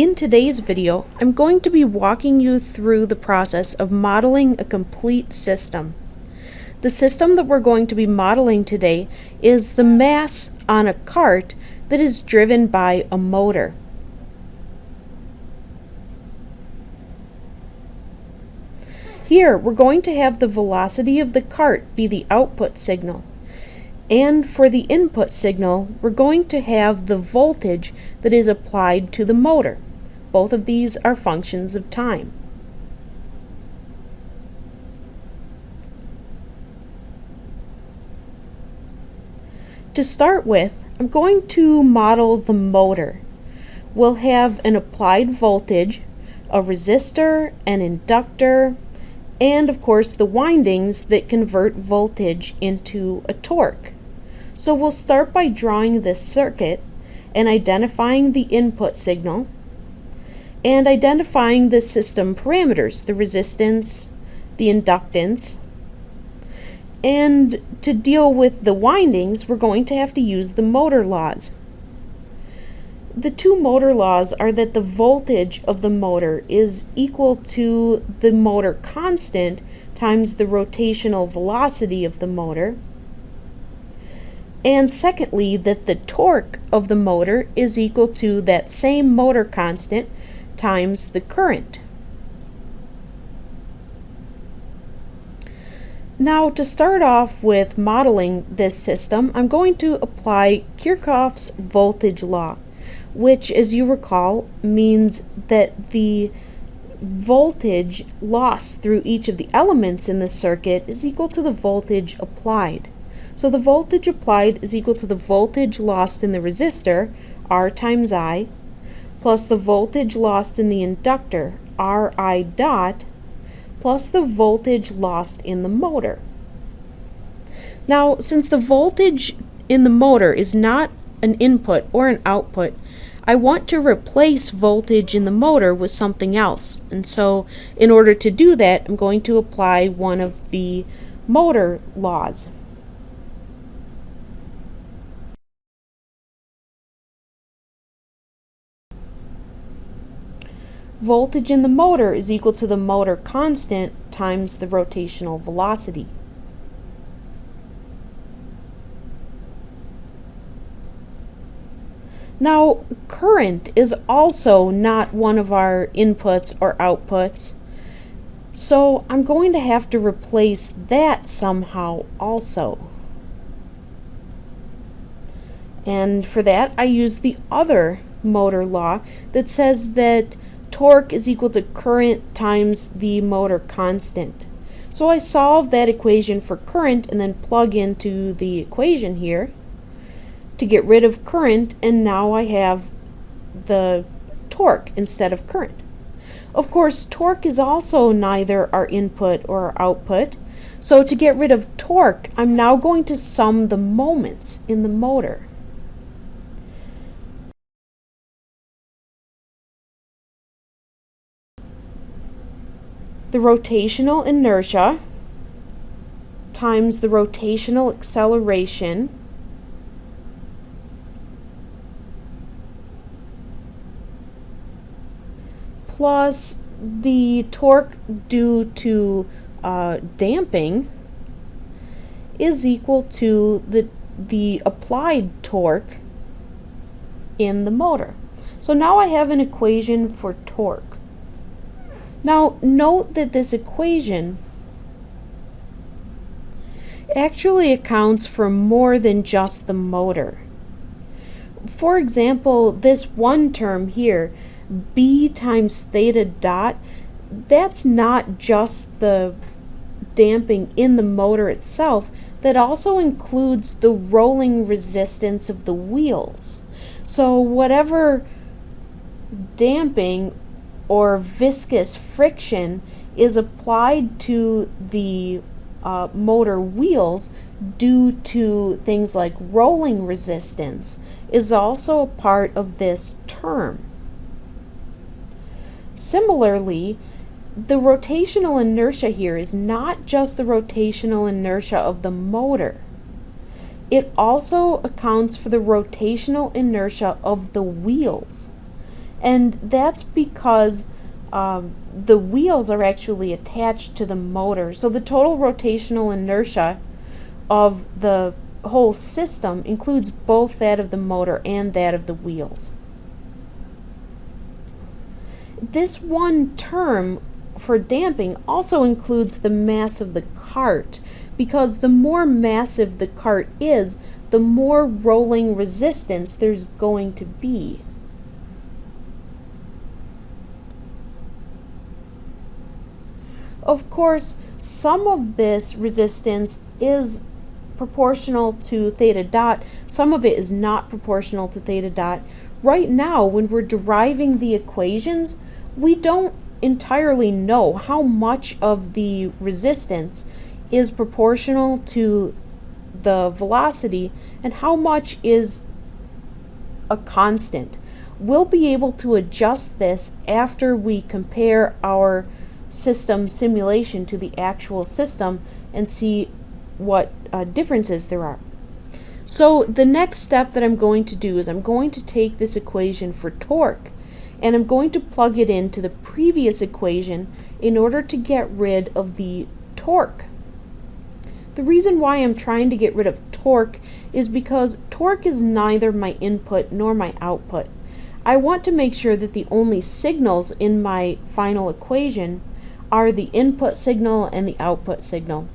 In today's video, I'm going to be walking you through the process of modeling a complete system. The system that we're going to be modeling today is the mass on a cart that is driven by a motor. Here, we're going to have the velocity of the cart be the output signal. And for the input signal, we're going to have the voltage that is applied to the motor. Both of these are functions of time. To start with, I'm going to model the motor. We'll have an applied voltage, a resistor, an inductor, and of course the windings that convert voltage into a torque. So we'll start by drawing this circuit and identifying the input signal and identifying the system parameters, the resistance, the inductance. And to deal with the windings, we're going to have to use the motor laws. The two motor laws are that the voltage of the motor is equal to the motor constant times the rotational velocity of the motor. And secondly, that the torque of the motor is equal to that same motor constant times the current. Now, to start off with modeling this system, I'm going to apply Kirchhoff's voltage law, which, as you recall, means that the voltage lost through each of the elements in the circuit is equal to the voltage applied. So the voltage applied is equal to the voltage lost in the resistor, R times I, plus the voltage lost in the inductor, Ri dot, plus the voltage lost in the motor. Now, since the voltage in the motor is not an input or an output, I want to replace voltage in the motor with something else. And so, in order to do that, I'm going to apply one of the motor laws. Voltage in the motor is equal to the motor constant times the rotational velocity. Now, current is also not one of our inputs or outputs, so I'm going to have to replace that somehow also. And for that, I use the other motor law that says that torque is equal to current times the motor constant. So I solve that equation for current and then plug into the equation here to get rid of current, and now I have the torque instead of current. Of course, torque is also neither our input or our output, so to get rid of torque, I'm now going to sum the moments in the motor. The rotational inertia times the rotational acceleration plus the torque due to damping is equal to the applied torque in the motor. So now I have an equation for torque. Now, note that this equation actually accounts for more than just the motor. For example, this one term here, B times theta dot, that's not just the damping in the motor itself, that also includes the rolling resistance of the wheels. So whatever damping or viscous friction is applied to the motor wheels due to things like rolling resistance is also a part of this term. Similarly, the rotational inertia here is not just the rotational inertia of the motor. It also accounts for the rotational inertia of the wheels. And that's because the wheels are actually attached to the motor. So the total rotational inertia of the whole system includes both that of the motor and that of the wheels. This one term for damping also includes the mass of the cart, because the more massive the cart is, the more rolling resistance there's going to be. Of course, some of this resistance is proportional to theta dot, some of it is not proportional to theta dot. Right now, when we're deriving the equations, we don't entirely know how much of the resistance is proportional to the velocity and how much is a constant. We'll be able to adjust this after we compare our system simulation to the actual system and see what differences there are. So the next step that I'm going to do is I'm going to take this equation for torque and I'm going to plug it into the previous equation in order to get rid of the torque. The reason why I'm trying to get rid of torque is because torque is neither my input nor my output. I want to make sure that the only signals in my final equation are the input signal and the output signal.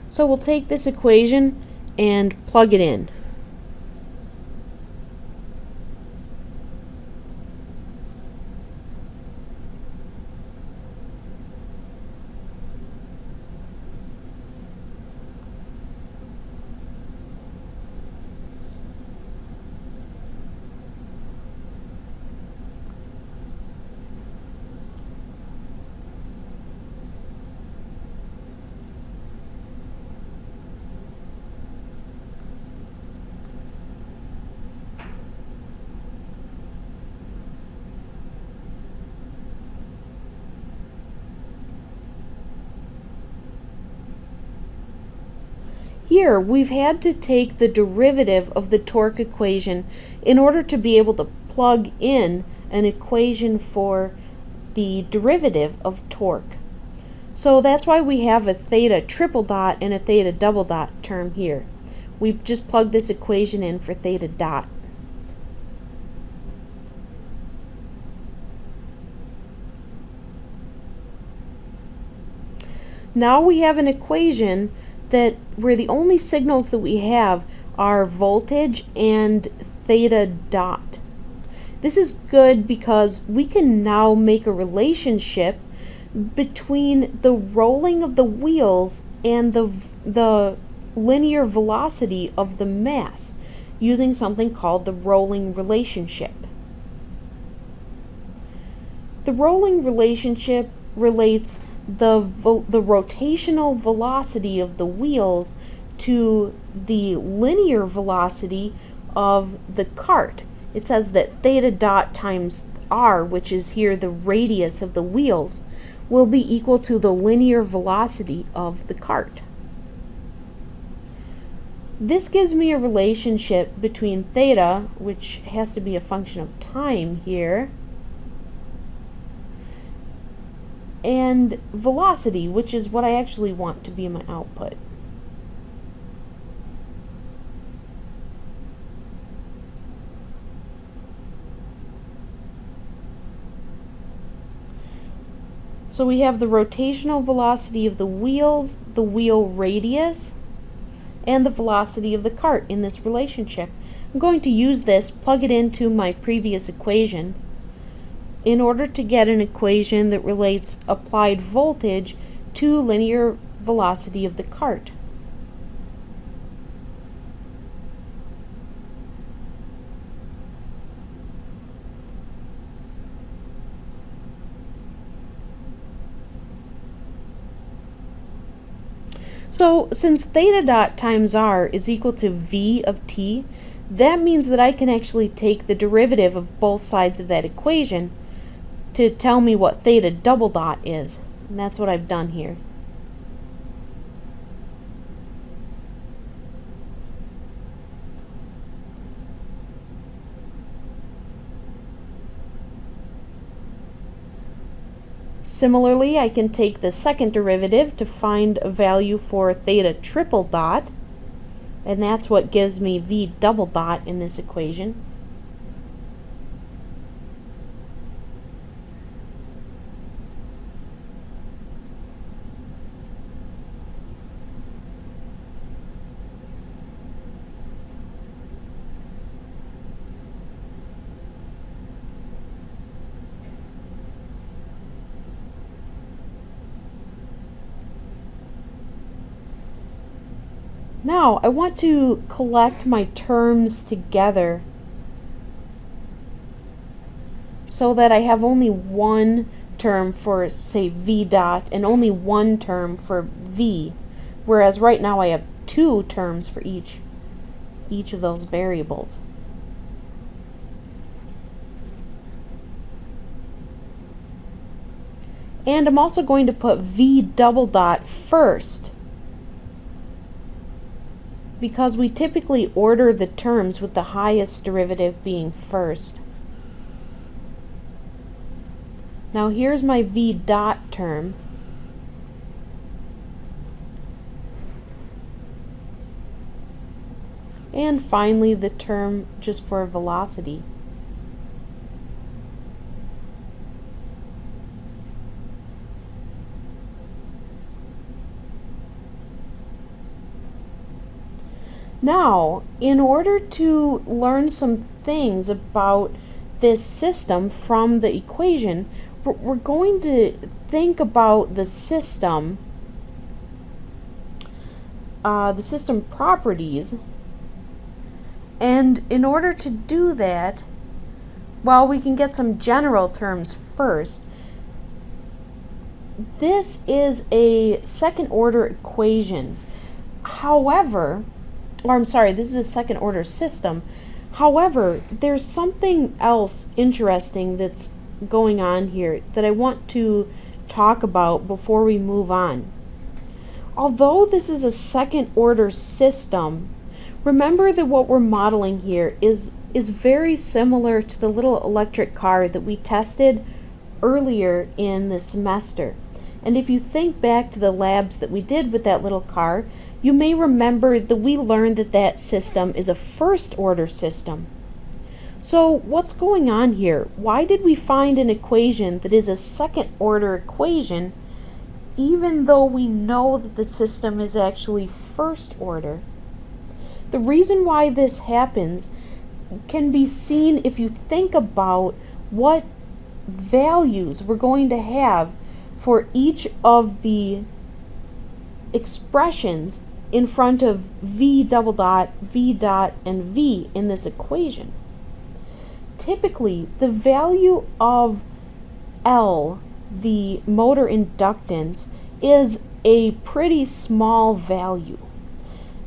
So we'll take this equation and plug it in. Here, we've had to take the derivative of the torque equation in order to be able to plug in an equation for the derivative of torque. So that's why we have a theta triple dot and a theta double dot term here. We just plug this equation in for theta dot. Now we have an equation that where the only signals that we have are voltage and theta dot. This is good because we can now make a relationship between the rolling of the wheels and the linear velocity of the mass using something called the rolling relationship. The rolling relationship relates the rotational velocity of the wheels to the linear velocity of the cart. It says that theta dot times r, which is here the radius of the wheels, will be equal to the linear velocity of the cart. This gives me a relationship between theta, which has to be a function of time here, and velocity, which is what I actually want to be my output. So we have the rotational velocity of the wheels, the wheel radius, and the velocity of the cart in this relationship. I'm going to use this, plug it into my previous equation, in order to get an equation that relates applied voltage to linear velocity of the cart. So since theta dot times r is equal to v of t, that means that I can actually take the derivative of both sides of that equation to tell me what theta double dot is. And that's what I've done here. Similarly, I can take the second derivative to find a value for theta triple dot, and that's what gives me v double dot in this equation. Now, I want to collect my terms together so that I have only one term for, say, v dot and only one term for v, whereas right now I have two terms for each of those variables. And I'm also going to put v double dot first, because we typically order the terms with the highest derivative being first. Now here's my v dot term. And finally the term just for velocity. Now, in order to learn some things about this system from the equation, we're going to think about the system properties. And in order to do that, well, we can get some general terms first. This is a second order equation. However, this is a second order system. However, there's something else interesting that's going on here that I want to talk about before we move on. Although this is a second order system, remember that what we're modeling here is very similar to the little electric car that we tested earlier in the semester. And if you think back to the labs that we did with that little car, you may remember that we learned that that system is a first order system. So what's going on here? Why did we find an equation that is a second order equation even though we know that the system is actually first order? The reason why this happens can be seen if you think about what values we're going to have for each of the expressions in front of v double dot, v dot, and v in this equation. Typically, the value of L, the motor inductance, is a pretty small value.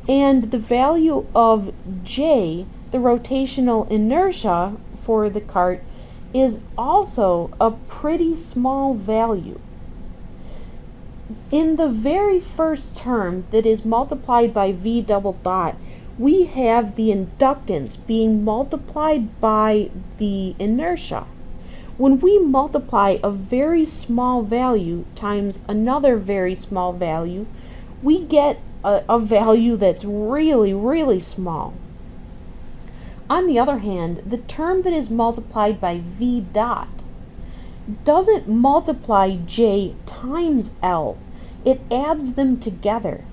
And the value of J, the rotational inertia for the cart, is also a pretty small value. In the very first term that is multiplied by v double dot, we have the inductance being multiplied by the inertia. When we multiply a very small value times another very small value, we get a value that's really, really small. On the other hand, the term that is multiplied by v dot doesn't multiply J times L. It adds them together.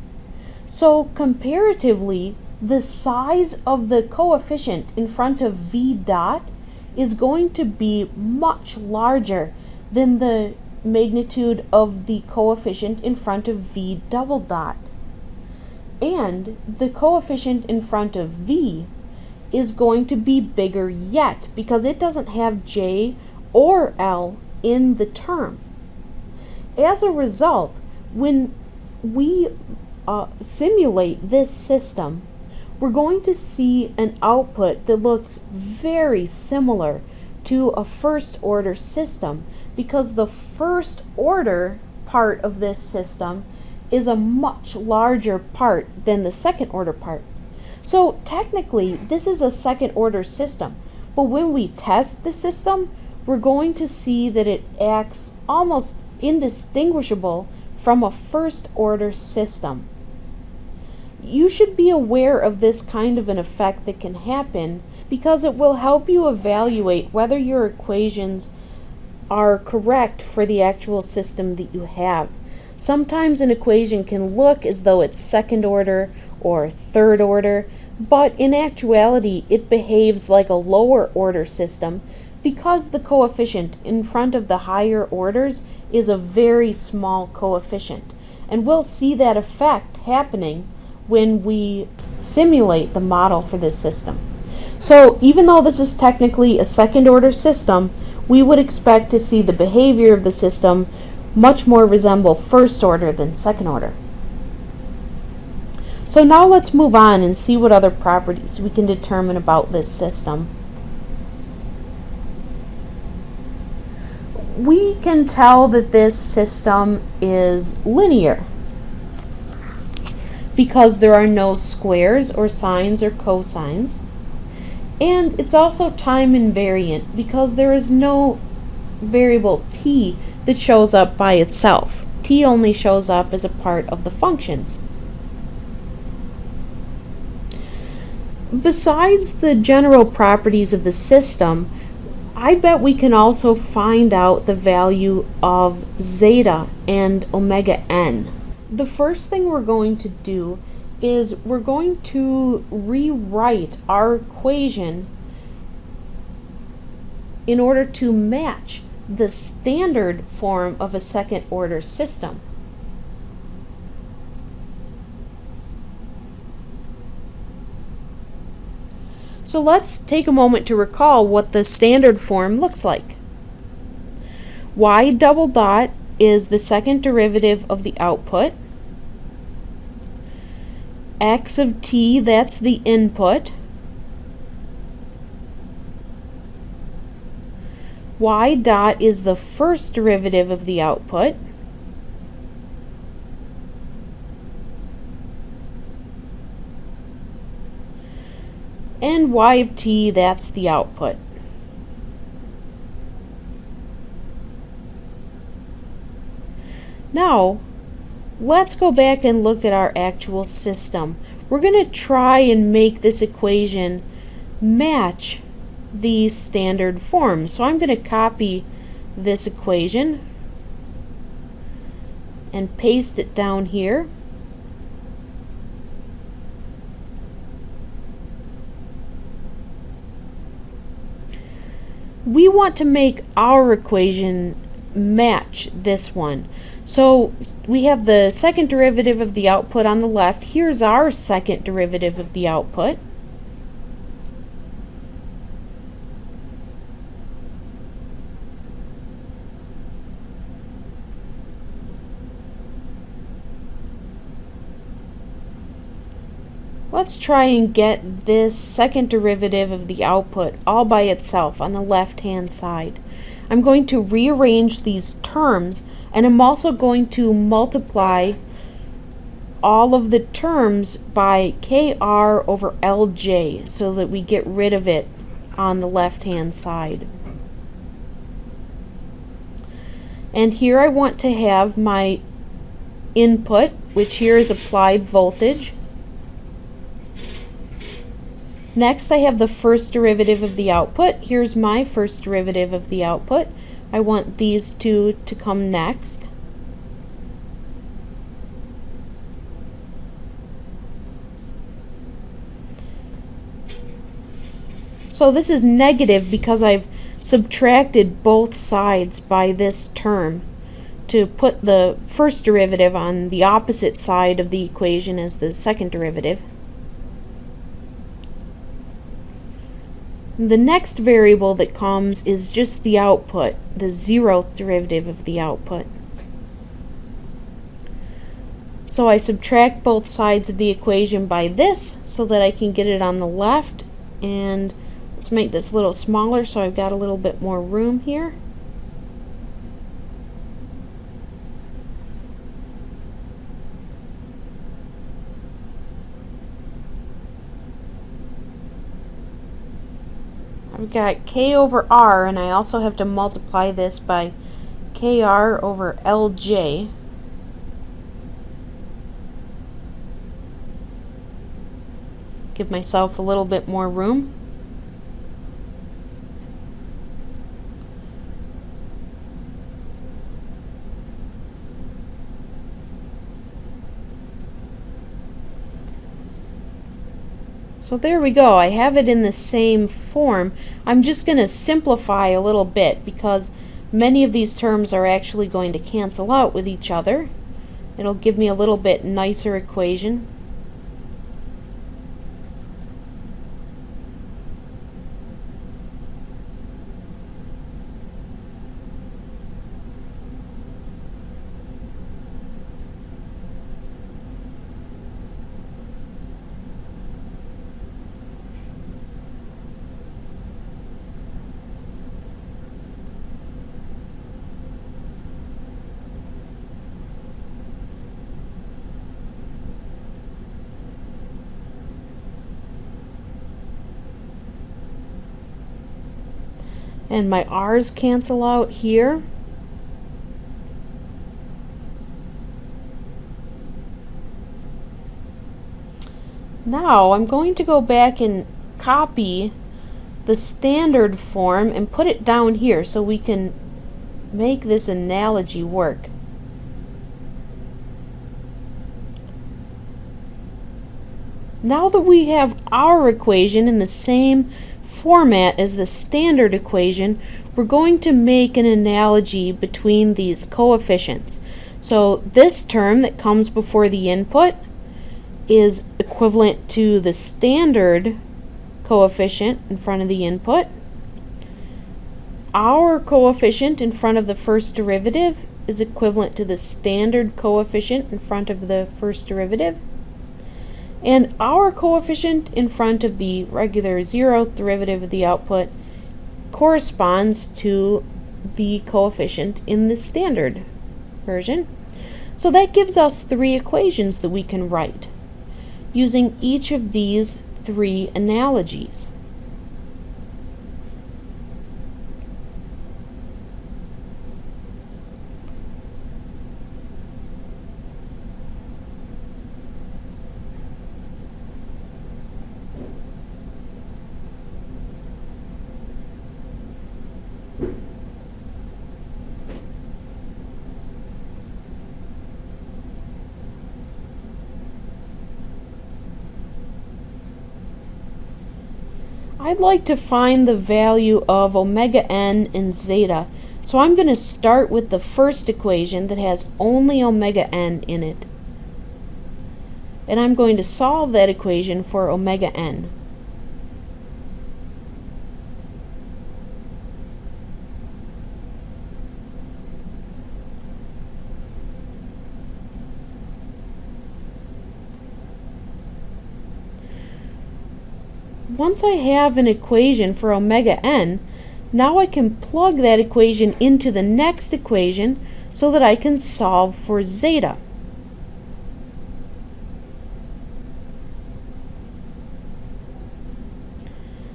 So comparatively, the size of the coefficient in front of v dot is going to be much larger than the magnitude of the coefficient in front of v double dot. And the coefficient in front of v is going to be bigger yet because it doesn't have J or L in the term. As a result, when we simulate this system, we're going to see an output that looks very similar to a first order system because the first order part of this system is a much larger part than the second order part. So technically, this is a second order system, but when we test the system, we're going to see that it acts almost indistinguishable from a first order system. You should be aware of this kind of an effect that can happen because it will help you evaluate whether your equations are correct for the actual system that you have. Sometimes an equation can look as though it's second order or third order, but in actuality it behaves like a lower order system because the coefficient in front of the higher orders is a very small coefficient. And we'll see that effect happening when we simulate the model for this system. So even though this is technically a second order system, we would expect to see the behavior of the system much more resemble first order than second order. So now let's move on and see what other properties we can determine about this system. We can tell that this system is linear because there are no squares or sines or cosines. And it's also time invariant because there is no variable t that shows up by itself. T only shows up as a part of the functions. Besides the general properties of the system, I bet we can also find out the value of zeta and omega n. The first thing we're going to do is we're going to rewrite our equation in order to match the standard form of a second order system. So let's take a moment to recall what the standard form looks like. Y double dot is the second derivative of the output. X of t, that's the input. Y dot is the first derivative of the output. And y of t, that's the output. Now, let's go back and look at our actual system. We're going to try and make this equation match the standard form. So I'm going to copy this equation and paste it down here. We want to make our equation match this one. So we have the second derivative of the output on the left. Here's our second derivative of the output. Let's try and get this second derivative of the output all by itself on the left-hand side. I'm going to rearrange these terms, and I'm also going to multiply all of the terms by kr over lj so that we get rid of it on the left-hand side. And here I want to have my input, which here is applied voltage. Next, I have the first derivative of the output. Here's my first derivative of the output. I want these two to come next. So this is negative because I've subtracted both sides by this term to put the first derivative on the opposite side of the equation as the second derivative. The next variable that comes is just the output, the zeroth derivative of the output. So I subtract both sides of the equation by this so that I can get it on the left, and let's make this a little smaller so I've got a little bit more room here. I've got k over r, and I also have to multiply this by KR over LJ. Give myself a little bit more room. So there we go. I have it in the same form. I'm just going to simplify a little bit because many of these terms are actually going to cancel out with each other. It'll give me a little bit nicer equation. And my r's cancel out here. Now I'm going to go back and copy the standard form and put it down here so we can make this analogy work. Now that we have our equation in the same format as the standard equation, we're going to make an analogy between these coefficients. So this term that comes before the input is equivalent to the standard coefficient in front of the input. Our coefficient in front of the first derivative is equivalent to the standard coefficient in front of the first derivative. And our coefficient in front of the regular zeroth derivative of the output corresponds to the coefficient in the standard version. So that gives us three equations that we can write using each of these three analogies. I'd like to find the value of omega n and zeta. So I'm going to start with the first equation that has only omega n in it. And I'm going to solve that equation for omega n. Once I have an equation for omega n, now I can plug that equation into the next equation so that I can solve for zeta.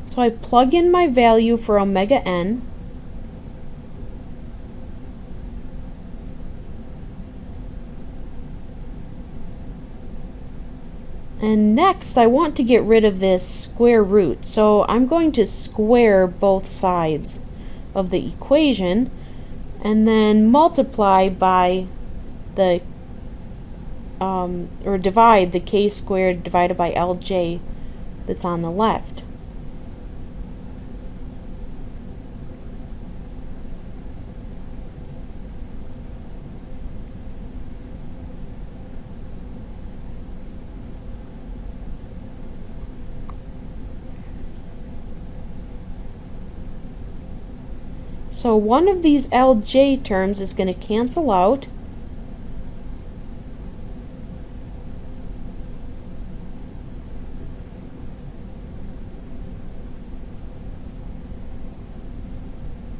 So I plug in my value for omega n, and next I want to get rid of this square root, so I'm going to square both sides of the equation and then multiply by the or divide the k squared divided by lj that's on the left. So one of these LJ terms is going to cancel out.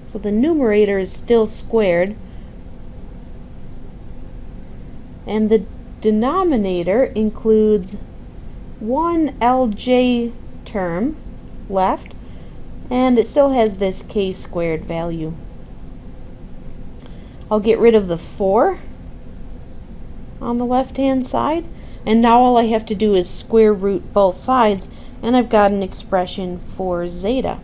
So the numerator is still squared. And the denominator includes one LJ term left, and it still has this k squared value. I'll get rid of the 4 on the left hand side, and now all I have to do is square root both sides, and I've got an expression for zeta.